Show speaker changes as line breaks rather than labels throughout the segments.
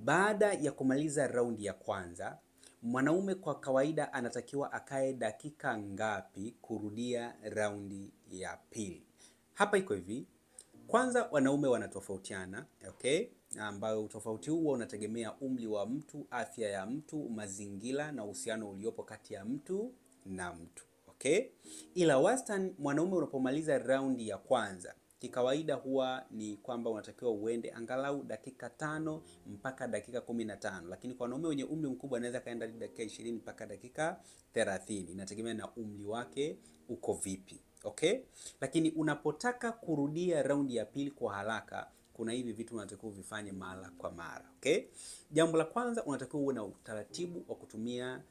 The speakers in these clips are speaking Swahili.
Baada ya kumaliza raundi ya kwanza, mwanaume kwa kawaida anatakiwa akae dakika ngapi kurudia raundi ya pili? Hapa iko hivi. Kwanza wanaume wanatofautiana, okay? Ambayo utofauti huo unategemea umri wa mtu, afya ya mtu, mazingira na uhusiano uliopo kati ya mtu na mtu, okay? Ila wastani mwanaume unapomaliza raundi ya kwanza, kikawaida huwa ni kwamba unatakiwa uende angalau dakika 5 mpaka dakika 15, lakini kwa wanaume wenye umri mkubwa anaweza kaenda dakika 20 mpaka dakika 30, inategemea na umri wake uko vipi. Okay? Lakini unapotaka kurudia raundi ya pili kwa haraka, kuna hivi vitu unatakiwa vifanye mara kwa mara. Okay? Jambo la kwanza, unatakiwa uwe na utaratibu wa kutumia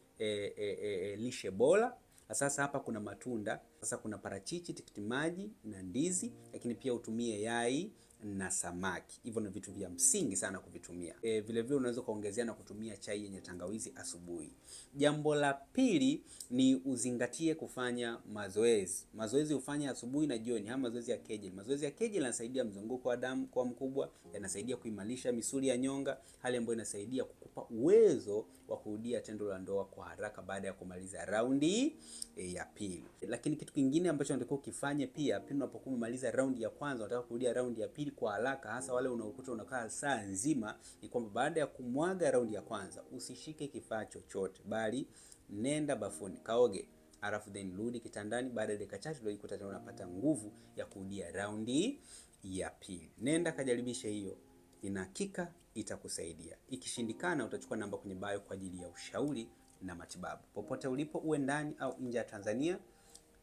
lishe bora. Sasa hapa kuna matunda, sasa kuna parachichi, tikiti maji na ndizi, lakini pia utumie yai na samaki. Hivyo ni vitu vya msingi sana kuvitumia. Vile vile unaweza kuongezea na kutumia chai yenye tangawizi asubuhi. Jambo la pili ni uzingatie kufanya mazoezi. Mazoezi ufanye asubuhi na jioni, haya mazoezi ya Kegel. Mazoezi ya Kegel yanasaidia mzunguko wa damu kuwa mkubwa, yanasaidia kuimarisha misuli ya nyonga, hali ambayo inasaidia kukupa uwezo wa kurudia tendo la ndoa kwa haraka baada ya kumaliza raundi ya pili. Lakini kitu kingine ambacho unatakiwa ukifanye pia, pindi unapokuwa umemaliza raundi ya kwanza unataka kurudia raundi ya pili kwa haraka, hasa wale unaokuta unakaa saa nzima, ni kwamba baada ya kumwaga raundi ya kwanza usishike kifaa chochote, bali nenda bafuni kaoge, alafu then rudi kitandani. Baada ya dakika chache ndio tena unapata nguvu ya kurudia raundi ya pili. Nenda kajaribishe hiyo, ina hakika itakusaidia. Ikishindikana utachukua namba kwenye bio kwa ajili ya ushauri na matibabu. Popote ulipo, uwe ndani au nje ya Tanzania,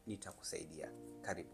nitakusaidia. Karibu.